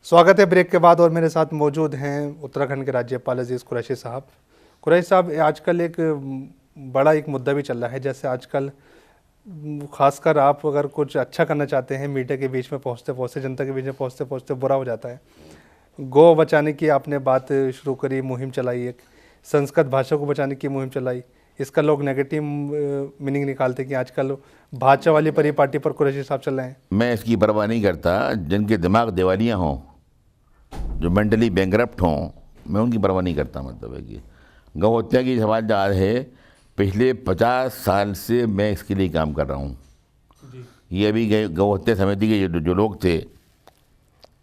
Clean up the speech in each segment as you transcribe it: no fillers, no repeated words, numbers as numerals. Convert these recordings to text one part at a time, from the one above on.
स्वागत है ब्रेक के बाद। और मेरे साथ मौजूद हैं उत्तराखंड के राज्यपाल अजीज़ कुरैशी साहब। कुरैशी साहब, आजकल एक बड़ा मुद्दा भी चल रहा है। जैसे आजकल खासकर आप अगर कुछ अच्छा करना चाहते हैं, मीडिया के बीच में पहुंचते पहुंचते, जनता के बीच में पहुंचते पहुंचते बुरा हो जाता है। गौ बचाने की आपने बात शुरू करी, मुहिम चलाई, एक संस्कृत भाषा को बचाने की मुहिम चलाई। इसका लोग नेगेटिव मीनिंग निकालते कि आजकल भाषा वाली परिपाटी पर कुरैशी साहब चल रहे हैं। मैं इसकी परवाह नहीं करता। जिनके दिमाग दिवालियाँ हों, जो मेंटली बैंकरप्ट हों, मैं उनकी परवाह नहीं करता। मतलब है कि गौ हत्या की सवाल जहाँ है, पिछले 50 साल से मैं इसके लिए काम कर रहा हूँ। ये अभी गौ हत्या समिति के जो लोग थे,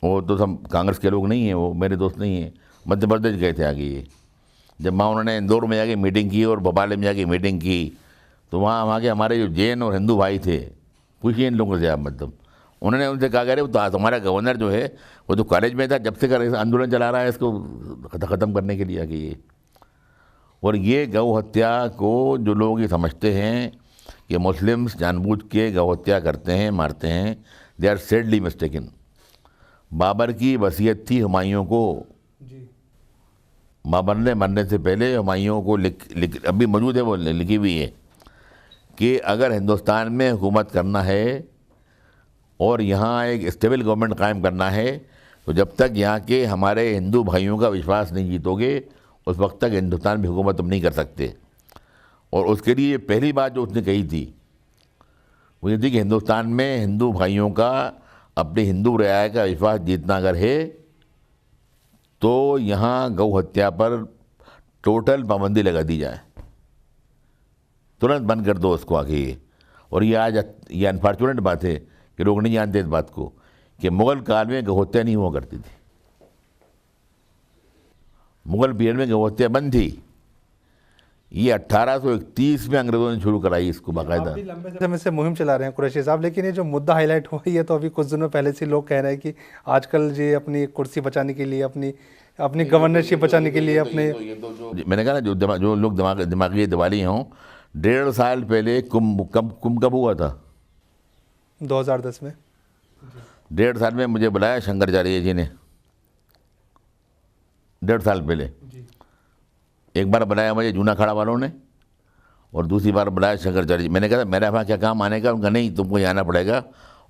वो तो सब कांग्रेस के लोग नहीं हैं, वो मेरे दोस्त नहीं हैं। मध्य प्रदेश गए थे आगे ये। जब वहाँ उन्होंने इंदौर में जाके मीटिंग की और भोपाल में जाके मीटिंग की, तो वहाँ के हमारे जो जैन और हिंदू भाई थे, पूछिए इन लोगों से आप। मतलब उन्होंने उनसे कहा, अरे तो हमारा गवर्नर जो है वो तो कॉलेज में था, जब से आंदोलन चला रहा है इसको ख़त्म करने के लिए आगे ये। और ये गौ हत्या को जो लोग ये समझते हैं कि मुस्लिम्स जानबूझ के गौ हत्या करते हैं, मारते हैं, they are sadly mistaken. Babur की वसीयत थी हुमायूं को। बाबर ने मरने से पहले हुमायूं को लिख अभी मौजूद है, वो लिखी हुई है कि अगर हिंदुस्तान में हुकूमत करना है और यहाँ एक स्टेबल गवर्नमेंट कायम करना है, तो जब तक यहाँ के हमारे हिंदू भाइयों का विश्वास नहीं जीतोगे, उस वक्त तक हिंदुस्तान में हुकूमत तुम नहीं कर सकते। और उसके लिए पहली बात जो उसने कही थी वो ये थी कि हिंदुस्तान में हिंदू भाइयों का, अपने हिंदू रियाया का विश्वास जीतना अगर है, तो यहाँ गौ हत्या पर टोटल पाबंदी लगा दी जाए, तुरंत बंद कर दो उसको आगे ये। और ये आज ये अनफॉर्चुनेट बात है कि लोग नहीं जानते इस बात को कि मुग़ल काल में गौ हत्या नहीं हुआ करती थी। मुग़ल पीरियड में गौ हत्या बंद थी। ये 1831 में अंग्रेज़ों ने शुरू कराई इसको बाकायदा। आप भी लंबे समय से मुहिम चला रहे हैं कुरैशी साहब, लेकिन ये जो मुद्दा हाईलाइट हुआ है, तो अभी कुछ दिनों पहले से लोग कह रहे हैं कि आजकल जी अपनी कुर्सी बचाने के लिए, अपनी गवर्नरशिप बचाने के लिए अपने मैंने कहा ना, जो लोग दिमागी दिवाली हों, 1.5 साल पहले कुंभ कब हुआ था? 2010 में। 1.5 साल में मुझे बुलाया शंकराचार्य जी ने, 1.5 साल पहले। एक बार बुलाया मुझे जूना अखाड़ा वालों ने, और दूसरी बार बुलाया शंकराचार्य जी। मैंने कहा मेरा वहाँ क्या काम आने का? उनका नहीं, तुमको यहाँ आना पड़ेगा,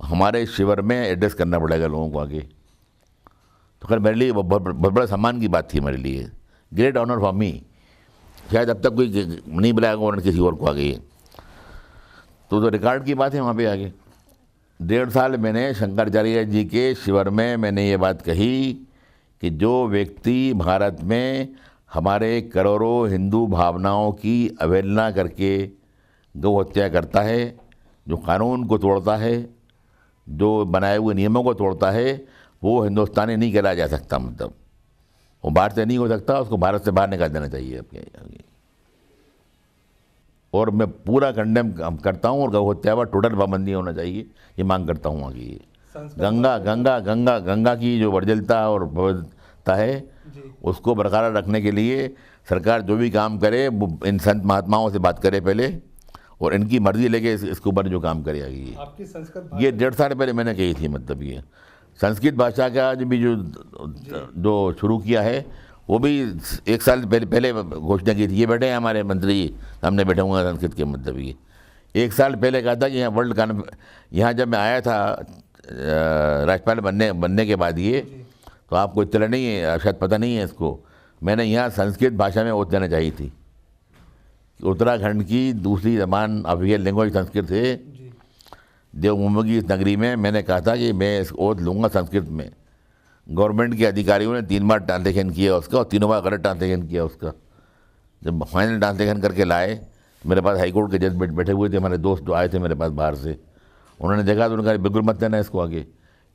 हमारे शिविर में एड्रेस करना पड़ेगा लोगों को आगे। तो खैर मेरे लिए बहुत बड़ा सम्मान की बात थी, मेरे लिए ग्रेट ऑनर फॉर मी। शायद अब तक कोई नहीं बुलाया गवर्नर किसी और को आगे। तो रिकॉर्ड की बात है वहाँ पे आगे। 1.5 साल मैंने शंकराचार्य जी के शिविर में मैंने ये बात कही कि जो व्यक्ति भारत में हमारे करोड़ों हिंदू भावनाओं की अवहेलना करके गौ हत्या करता है, जो कानून को तोड़ता है, जो बनाए हुए नियमों को तोड़ता है, वो हिंदुस्तानी नहीं कहलाया जा सकता। मतलब वो बाहर से नहीं हो सकता, उसको भारत से बाहर निकाल देना चाहिए आपके। और मैं पूरा कंडेम करता हूँ, और गौ हत्या पर टोटल पाबंदी होना चाहिए, ये मांग करता हूँ आगे। ये गंगा की जो वर्जलता और पवित्रता है, उसको बरकरार रखने के लिए सरकार जो भी काम करे, इन संत महात्माओं से बात करे पहले, और इनकी मर्जी लेके इसके ऊपर जो काम करे आगे। ये 1.5 साल पहले मैंने कही थी। मतलब ये संस्कृत भाषा का भी जो शुरू किया है, वो भी 1 साल पहले घोषणा की थी। ये बैठे हैं हमारे मंत्री, सामने बैठे हुए हैं संस्कृत के। मतलब ये 1 साल पहले कहा था कि यहाँ वर्ल्ड यहाँ जब मैं आया था राज्यपाल बनने के बाद, ये तो आपको इतना नहीं है, शायद पता नहीं है इसको, मैंने यहाँ संस्कृत भाषा में ओथ देना चाहिए थी। उत्तराखंड की दूसरी ज़बान ऑफिशियल लैंग्वेज संस्कृत है। देवभूमि की इस नगरी में मैंने कहा था कि मैं इस ओथ लूँगा संस्कृत में। गवर्नमेंट के अधिकारियों ने 3 बार ट्रांसलेशन किया उसका, और तीनों बार गलत ट्रांसलेशन किया उसका। जब फाइनल ट्रांसलेशन करके लाए, मेरे पास हाईकोर्ट के जज बैठे हुए थे, हमारे दोस्त जो आए थे मेरे पास बाहर से, उन्होंने देखा तो उन्होंने कहा बिल्कुल मत देना इसको आगे।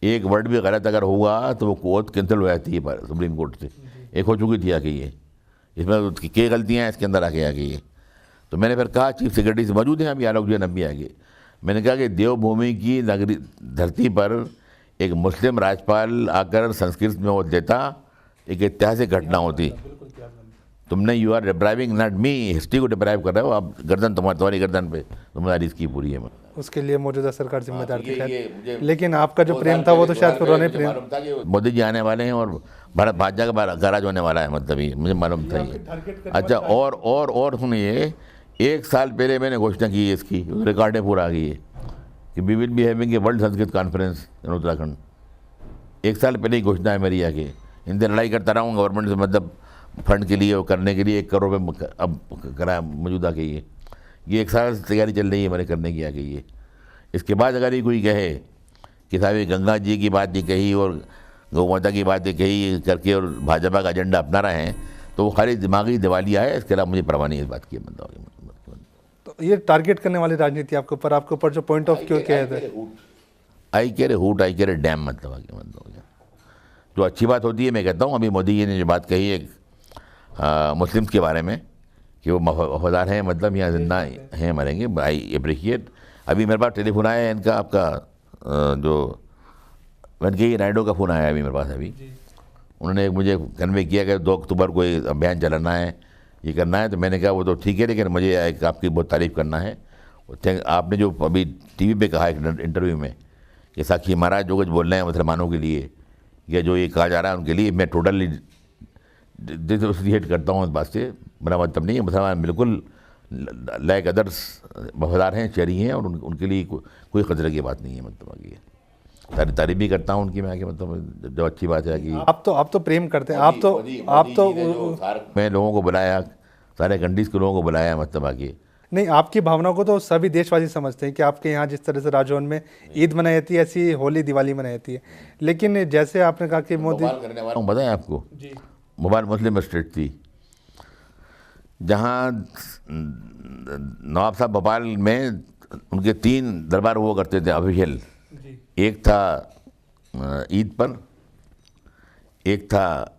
एक वर्ड भी गलत अगर हुआ तो वो कोर्ट कैंसिल हो जाती है सुप्रीम कोर्ट से। एक हो चुकी थी आके ये, इसमें क्या गलतियाँ हैं इसके अंदर आके ये। तो मैंने फिर कहा, चीफ सेक्रेटरी से मौजूद हैं अभी आलोक जी अभी आगे, मैंने कहा कि देवभूमि की नगरी धरती पर एक मुस्लिम राज्यपाल आकर संस्कृत में वो देता, एक ऐतिहासिक घटना होती। तुमने you are depriving not me, history को डिप्राइव कर रहे हो आप। गर्दन तुम्हारी गर्दन पे तुम्हारी इसकी पूरी है। उसके लिए मौजूदा सरकार जिम्मेदार थी ये शायद। मुझे लेकिन आपका जो 2 प्रेम साल था वो पहले तो शायद 2 साल फिर पहले उन्हें मुझे प्रेम। मालूम था कि मोदी जी आने वाले हैं और भारत भाजपा का गैराज होने वाला है, मतलब ये मुझे मालूम था ये। अच्छा, और सुनिए, 1 साल पहले मैंने घोषणा की है इसकी, रिकॉर्डें पूरा आ गई है कि we will be having a world Sanskrit conference in Uttarakhand. 1 साल पहले ही घोषणा है मेरी आके। इनसे लड़ाई करता रहा हूँ गवर्नमेंट से, मतलब फंड के लिए और करने के लिए 1 करोड़ रुपये अब करा मौजूदा के ये 1 साल से तैयारी चल रही है मैंने करने की आगे ये। इसके बाद अगर ये कोई कहे कि साहब ये गंगा जी की बात नहीं कही और गौ माता की बात नहीं कही करके और भाजपा का एजेंडा अपना रहे हैं, तो वो खाली दिमागी दिवालिया है। इसके अलावा मुझे परवाह नहीं है इस बात की। तो ये टारगेट करने वाली राजनीति आपके ऊपर जो पॉइंट ऑफ व्यू क्या है? आई केयर हुट, आई केयर डैम, मतलब आगे मतलब जो अच्छी बात होती है मैं कहता हूँ। अभी मोदी जी ने जो बात कही है मुस्लिम्स के बारे में कि वो वफादार हैं, मतलब यहाँ जिंदा हैं मरेंगे, आई अप्रिशिएट। अभी मेरे पास टेलीफोन आया है इनका, आपका जो वेंकैया नायडू का फ़ोन आया है अभी मेरे पास अभी। उन्होंने मुझे कन्वे किया कि 2 अक्टूबर को अभियान चलाना है, ये करना है। तो मैंने कहा वो तो ठीक है, लेकिन मुझे आपकी बहुत तारीफ़ करना है। आपने जो अभी टीवी पे कहा एक इंटरव्यू में कि साक्षी महाराज जो कुछ बोल रहे हैं मुसलमानों के लिए या जो ये कहा जा रहा है उनके लिए, मैं टोटली डिसोसिएट करता हूँ इस बात से। मेरा मतलब नहीं है, मुसलमान बिल्कुल लाइक अदर्स वफादार हैं, चेरी हैं, और उनके लिए कोई खतरे की बात नहीं है। मतलब आगे तारीफ भी करता हूँ उनकी मैं आगे, मतलब जो अच्छी बात है कि आप तो प्रेम करते हैं, आप तो मैं लोगों को बुलाया, सारे कंट्रीज के लोगों को बुलाया, मतलब आगे नहीं, आपकी भावनाओं को तो सभी देशवासी समझते हैं कि आपके यहाँ जिस तरह से राजौन में ईद मनाई जाती है, ऐसी होली दिवाली मनाई जाती है। लेकिन जैसे आपने कहा कि मोदी करने वाला हूँ, बताएं आपको मोबाइल मुस्लिम स्टेट थी, जहाँ नवाब साहब भोपाल में उनके 3 दरबार हुआ करते थे ऑफिशियल। एक था ईद पर, एक था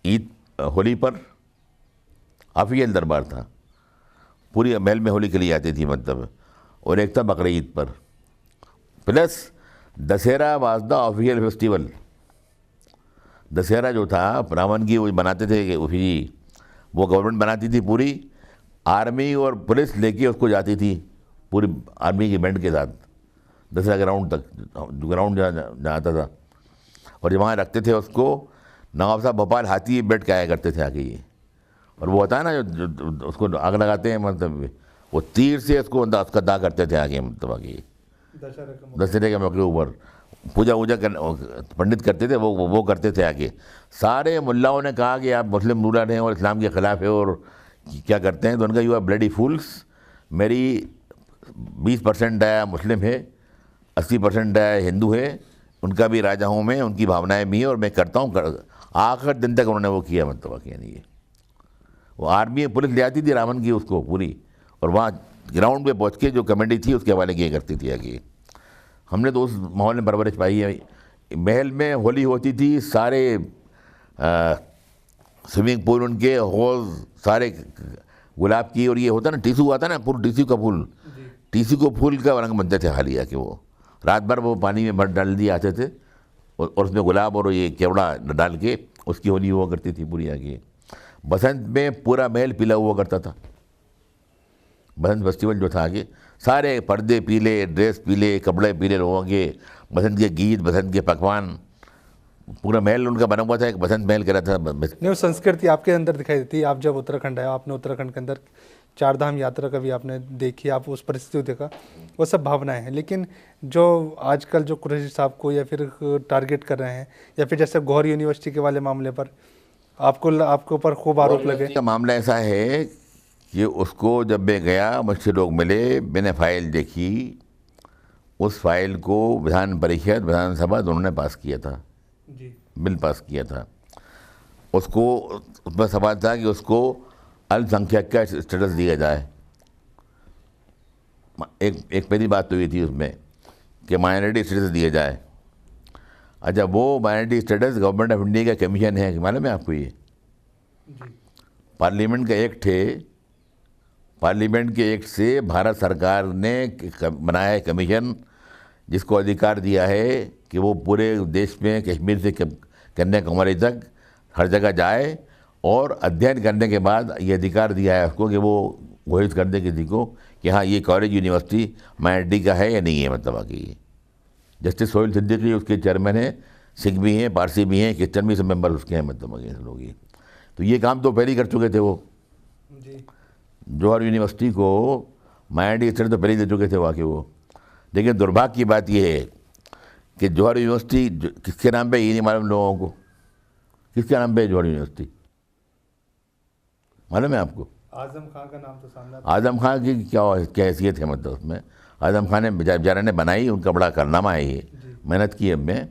ईद होली पर ऑफिशियल दरबार था, पूरी महल में होली के लिए आती थी मतलब, और एक था बकरीद पर। Plus Dussehra was the official festival. Dussehra जो था रावण की वो बनाते थे कि वो गवर्नमेंट बनाती थी, पूरी आर्मी और पुलिस लेके उसको जाती थी पूरी आर्मी की बैंड के साथ दशहरा ग्राउंड तक, ग्राउंड जहाँ आता था, और जब वहाँ रखते थे उसको, नवाब साहब भोपाल हाथी बैठ के आया करते थे आगे ये। और वो होता है ना जो उसको आग लगाते हैं, मतलब वो तीर से उसको उसका दाग करते थे आगे, मतलब आगे दशहरे के मौके ऊपर पूजा वूजा पंडित करते थे, वो करते थे आगे। सारे मुल्लाओं ने कहा कि आप मुस्लिम रूलर हैं और इस्लाम के ख़िलाफ़ है और क्या करते हैं, तो उनका यू आर ब्लडी फूल्स। मेरी 20% है मुस्लिम है, 80% है हिंदू है, उनका भी राजा हूँ मैं, उनकी भावनाएं भी हैं और मैं करता हूँ। आखिर दिन तक उन्होंने वो किया, मतलब यानी ये वो आर्मी पुलिस ले आती थी रावण की उसको पूरी, और वहाँ ग्राउंड पे पहुँच के जो कमेटी थी उसके हवाले किया करती थी आगे। हमने तो उस माहौल में परवरिश पाई है। महल में होली होती थी, सारे स्विमिंग पूल उनके हॉल सारे गुलाब की, और ये होता ना टीसू आता ना, पूरा टीसू का फूल, टीसू को फूल का रंग बनते थे खाली आके। वो रात भर वो पानी में भर डाल दिए आते थे और उसमें गुलाब और ये केवड़ा डाल के उसकी होली हुआ करती थी पूरी आगे। बसंत में पूरा महल पीला हुआ करता था। बसंत फेस्टिवल जो था आगे, सारे पर्दे पीले, ड्रेस पीले, कपड़े पीले लोगों के, बसंत के गीत, बसंत के पकवान, पूरा महल उनका बना हुआ था, एक बसंत महल करा था। नहीं, वो संस्कृति आपके अंदर दिखाई देती है। आप जब उत्तराखंड आए, आपने उत्तराखंड के अंदर 4 धाम यात्रा कभी आपने देखी, आप उस परिस्थिति को देखा, वो सब भावनाएं हैं। लेकिन जो आजकल जो कुरैशी साहब को या फिर टारगेट कर रहे हैं, या फिर जैसे गौहर यूनिवर्सिटी के वाले मामले पर आपके ऊपर खूब आरोप लगे। का मामला ऐसा है कि उसको जब मैं गया, मुझसे लोग मिले, मैंने फाइल देखी, उस फाइल को विधान परिषद विधानसभा दोनों ने पास किया था जी, बिल पास किया था। उसको उसमें सवाल था कि उसको अल्पसंख्यक का स्टेटस दिया जाए। एक पहली बात तो ये थी उसमें कि माइनॉरिटी स्टेटस दिया जाए। अच्छा, वो minority status government of India का कमीशन है, मालूम है आपको ये? पार्लियामेंट का एक्ट है, पार्लियामेंट के एक्ट से भारत सरकार ने बनाया है कमीशन, जिसको अधिकार दिया है कि वो पूरे देश में कश्मीर से कन्याकुमारी तक हर जगह जाए, और अध्ययन करने के बाद ये अधिकार दिया है उसको कि वो घोषित कर दे किसी को कि हाँ ये कॉलेज यूनिवर्सिटी माइनॉरिटी का है या नहीं है, मतलब आगे ये। जस्टिस सोहेल सिद्दीकी उसके चेयरमैन हैं, सिख भी हैं, पारसी भी हैं, क्रिश्चन भी सब मेंबर उसके हैं, मतलब आगे लोग ये। तो ये काम तो पहले ही कर चुके थे वो जी। जौहर यूनिवर्सिटी को माइनॉरिटी स्टेटस तो पहले ही दे चुके थे वहाँ के वो। लेकिन दुर्भाग्य की बात यह है कि जौहर यूनिवर्सिटी किसके नाम पे ये नहीं मालूम लोगों को, किसके नाम पे है जौहर यूनिवर्सिटी, मालूम है आपको? आजम खान का नाम तो सामने आजम खान की क्या हैसियत है, मतलब उसमें आजम खान ने बेचारे ने बनाई, उनका बड़ा कारनामा है ये, मेहनत की हमने।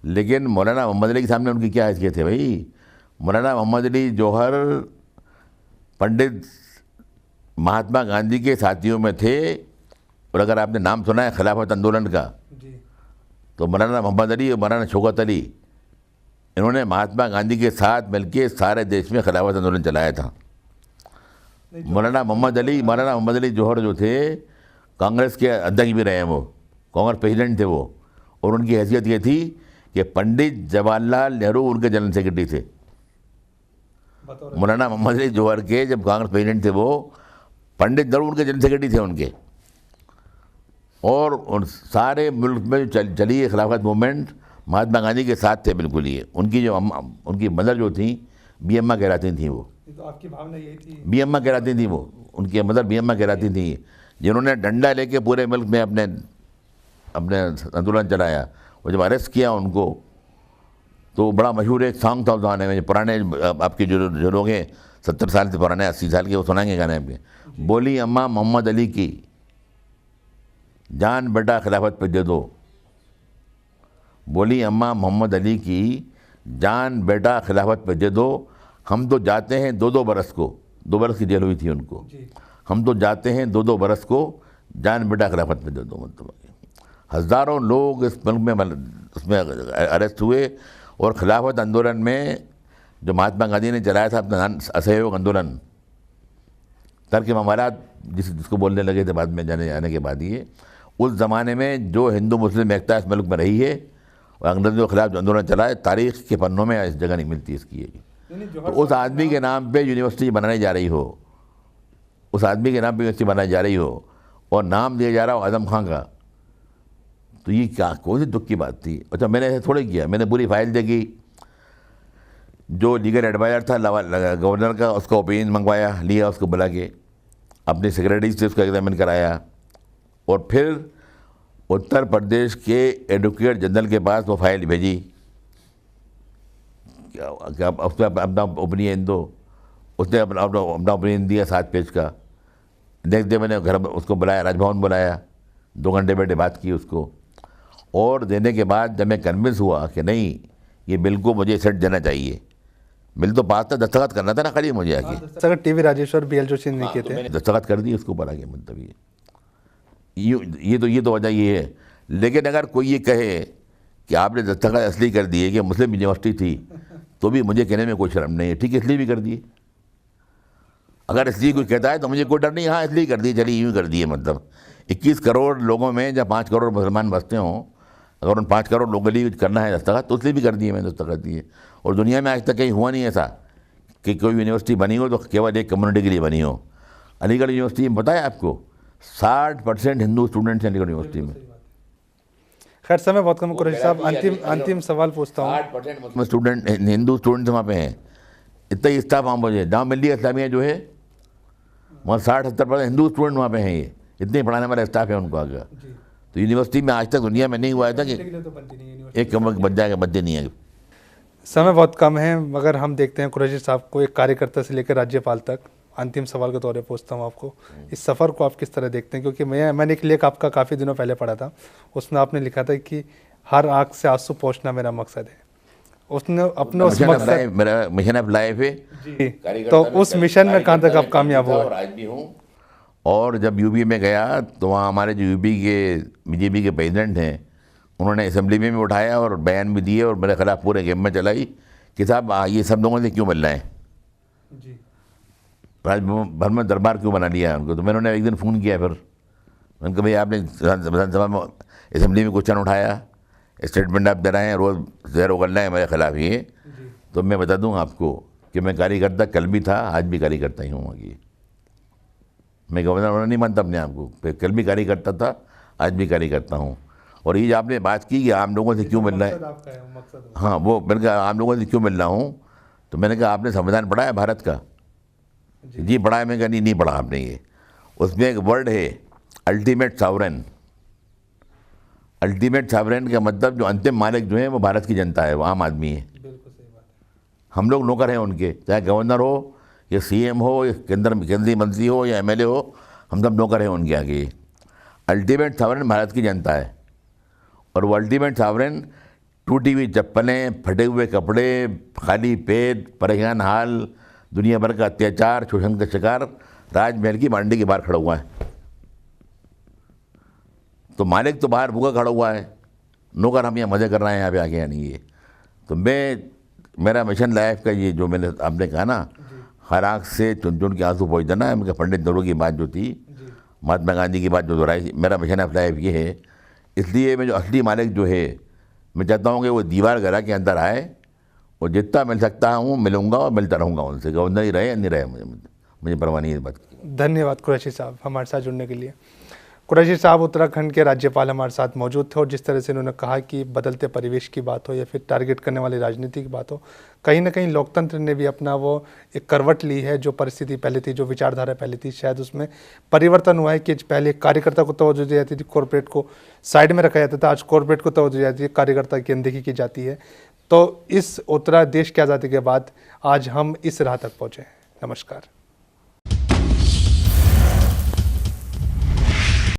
लेकिन मौलाना मोहम्मद अली के सामने उनकी क्या हैसियत है भाई? मौलाना मोहम्मद अली जौहर पंडित महात्मा गांधी के साथियों में थे। और अगर आपने नाम सुना है खिलाफत आंदोलन का, जी। तो मौलाना मोहम्मद अली और मौलाना शौकत अली, इन्होंने महात्मा गांधी के साथ मिलकर सारे देश में खिलाफत आंदोलन चलाया था। मौलाना मोहम्मद अली जौहर जो थे कांग्रेस के अध्यक्ष भी रहे हैं, वो कांग्रेस प्रेसिडेंट थे वो। और उनकी हैसियत ये थी कि पंडित जवाहरलाल नेहरू उनके जनरल सेक्रेटरी थे। मौलाना मोहम्मद अली जौहर के जब कांग्रेस प्रेसिडेंट थे वो, पंडित नेहरू उनके जनरल सेक्रेटरी थे उनके। और उन सारे मुल्क में चली ये खिलाफत मूवमेंट महात्मा गांधी के साथ थे बिल्कुल ये। उनकी जो उनकी मदर जो थी बी अम्मा कहलाती थी वो, तो आपकी भावना यही थी? बी अम्मा कहलाती थी वो, उनकी मदर बी अम्मा कहलाती थी, जिन्होंने डंडा लेके पूरे मुल्क में अपने आंदोलन चलाया। और जब अरेस्ट किया उनको, तो बड़ा मशहूर एक सॉन्ग था उस गाने में, पुराने आपके जो लोग हैं 70 साल से पुराने 80 साल के, वो सुनाएंगे गाने पे। बोली अम्मा मोहम्मद अली की जान बेटा खिलाफत पे दे दो, बोली अम्मा मोहम्मद अली की जान बेटा खिलाफत पे दे दो। हम तो जाते हैं 2-2 बरस को, 2 बरस की जेल हुई थी उनको। हम तो जाते हैं 2-2 बरस को, जान बेटा खिलाफत पे दे दो। मतलब हज़ारों लोग इस मुल्क में उसमें अरेस्ट हुए। और खिलाफत आंदोलन में जो महात्मा गांधी ने चलाया था अपना असहयोग आंदोलन, तर्क मामलात जिसको बोलने लगे थे बाद में जाने के बाद, ये उस ज़माने में जो हिंदू मुस्लिम एकता इस मुल्क में रही है और अंग्रेज़ों के खिलाफ जो आंदोलन चला है, तारीख़ के पन्नों में इस जगह नहीं मिलती इसकी। तो उस आदमी के नाम पे यूनिवर्सिटी बनाई जा रही हो, उस आदमी के नाम पे यूनिवर्सिटी बनाई जा रही हो और नाम दिया जा रहा हो आजम खां का, तो ये क्या कौन सी दुख की बात थी? अच्छा, मैंने ऐसे थोड़े किया, मैंने पूरी फाइल देखी, जो लीगल एडवाइज़र था गवर्नर का, उसका ओपिनियन मंगवाया, लिया उसको बुला के, अपने सेक्रेटरी से उसका एग्जामिन कराया। और फिर उत्तर प्रदेश के एडवोकेट जनरल के पास वो फाइल भेजी, क्या उसमें अपना ओपिनियन दो। उसने अपना ओपिनियन दिया 7 पेज का। नेक्स्ट डे मैंने घर उसको बुलाया, राजभवन बुलाया, 2 घंटे बैठे बात की उसको। और देने के बाद जब मैं कन्विंस हुआ कि नहीं ये बिल को मुझे सेट देना चाहिए, बिल तो पास था, दस्तखत करना था ना खाली मुझे आके। Sir TV Rajeshwar BL Joshi ने किए थे, मैंने दस्तखत कर दी उसके ऊपर आगे, मतलब ये तो वजह ये है। लेकिन अगर कोई ये कहे कि आपने दस्तखत असली कर दिए कि मुस्लिम यूनिवर्सिटी थी, तो भी मुझे कहने में कोई शर्म नहीं है, ठीक है इसलिए भी कर दिए। अगर इसलिए कोई कहता है तो मुझे कोई डर नहीं, हाँ इसलिए कर दिए, चलिए यूँ कर दिए। मतलब 21 करोड़ लोगों में जब 5 करोड़ मुसलमान बसते हों, अगर उन 5 करोड़ लोगों के लिए करना है दस्तखत, तो इसलिए भी कर दिए मैंने दस्तखत दिए। और दुनिया में आज तक कहीं हुआ नहीं ऐसा कि कोई यूनिवर्सिटी बनी हो तो केवल एक कम्युनिटी के लिए बनी हो। अलीगढ़ यूनिवर्सिटी में बताया आपको 60% हिंदू स्टूडेंट्स हैं अलीगढ़ यूनिवर्सिटी में। खैर समय बहुत कम, कुरैशी साहब अंतिम सवाल पूछता हूँ। 60% स्टूडेंट हिंदू स्टूडेंट्स वहाँ पे हैं, इतना ही स्टाफ वहाँ पर है। जाम मिलिया इस्लामिया जो है वहाँ 60-70% हिंदू स्टूडेंट वहाँ पे हैं, ये इतने पढ़ाने वाला स्टाफ है उनको आगे। तो यूनिवर्सिटी में आज तक दुनिया में नहीं हुआ है था कि एक कमर बन जाएगा, बच्चे नहीं है। समय बहुत कम है, मगर हम देखते हैं कुरैशी साहब को एक कार्यकर्ता से लेकर राज्यपाल तक। अंतिम सवाल के तौर पे पूछता हूँ आपको, इस सफ़र को आप किस तरह देखते हैं? क्योंकि मैंने एक लेख आपका काफ़ी दिनों पहले पढ़ा था, उसमें आपने लिखा था कि हर आँख से आंसू पहुँचना मेरा मकसद है। उसने अपने उस मकसद, मेरा मिशन ऑफ लाइफ है जी, तो उस मिशन में कहाँ तक आप कामयाब हुए? आज भी हूँ। और जब यूपी में गया तो वहाँ हमारे जो यूपी के बीजेपी के प्रेसिडेंट हैं, उन्होंने असेंबली में भी उठाया और बयान भी दिए और मेरे खिलाफ पूरे गेम में चलाई कि साहब ये सब लोगों से क्यों मिल रहे हैं, राजभवन में दरबार क्यों बना लिया है उनको। तो मैंने एक दिन फ़ोन किया, फिर मैंने कहा भाई आपने विधानसभा में असेंबली में क्वेश्चन उठाया, स्टेटमेंट आप दे रहे हैं, रोज़ जहर उगलना है मेरे खिलाफ ये, तो मैं बता दूँ आपको कि मैं कार्यकर्ता कल भी था, आज भी कार्यकर्ता ही हूँ। मैं गवर्नर होना नहीं मानता अपने आप को, कल भी कार्य करता था, आज भी कार्य करता हूँ। और ये जो आपने बात की कि आम लोगों से क्यों मिल रहा है, हाँ वो मैंने कहा आम लोगों से क्यों मिल रहा हूँ, तो मैंने कहा आपने संविधान पढ़ा है भारत का? जी पढ़ा है। मैं कहा नहीं पढ़ा आपने। ये उसमें एक वर्ड है अल्टीमेट सॉवरेन। अल्टीमेट सॉवरेन का मतलब जो अंतिम मालिक जो है वो भारत की जनता है, वो आम आदमी है। बिल्कुल सही बात है। हम लोग नौकर हैं उनके, चाहे गवर्नर हो या सीएम हो या केंद्रीय मंत्री हो या एमएलए हो, हम सब नौकर हैं उनके आगे। अल्टीमेट सॉवरेन भारत की जनता है, और वो अल्टीमेट सॉवरेन टूटी हुई चप्पलें, फटे हुए कपड़े, खाली पेट, परेशान हाल, दुनिया भर का अत्याचार, शोषण का शिकार, राजमहल की बारंडी के बाहर खड़ा हुआ है। तो मालिक तो बाहर भूखा खड़ा हुआ है, नौकर हम यहाँ मज़े कर रहे हैं यहाँ पे आके। यानी ये तो मेरा मिशन लाइफ का ये जो मैंने आपने कहा ना, हर आँख से चुन चुन के आंसू पहुँच देना, मेरे पंडित नेहरू की बात जो थी, महात्मा गांधी की बात जो दोहराई, मेरा मिशन ऑफ लाइफ ये है। इसलिए मैं जो असली मालिक जो है, मैं चाहता हूँ कि वो दीवार घर के अंदर आए, और जितना मिल सकता हूँ मिलूँगा और मिलता रहूँगा उनसे, गवर्नर ही रहे या नहीं रहे, मुझे परवाह नहीं है इस बात की। धन्यवाद कुरैशी साहब हमारे साथ जुड़ने के लिए। कुरैशी साहब उत्तराखंड के राज्यपाल हमारे साथ मौजूद थे, और जिस तरह से उन्होंने कहा कि बदलते परिवेश की बात हो या फिर टारगेट करने वाली राजनीति की बात हो, कहीं ना कहीं लोकतंत्र ने भी अपना वो एक करवट ली है। जो परिस्थिति पहले थी, जो विचारधारा पहले थी, शायद उसमें परिवर्तन हुआ है कि पहले कार्यकर्ता को तवज्जो दी जाती थी, कॉरपोरेट को साइड में रखा जाता था, आज कॉरपोरेट को तवज्जो दी जाती है, कार्यकर्ता की अनदेखी की जाती है। तो इस उत्तरा देश की आज़ादी के बाद आज हम इस राह तक पहुँचे हैं। नमस्कार।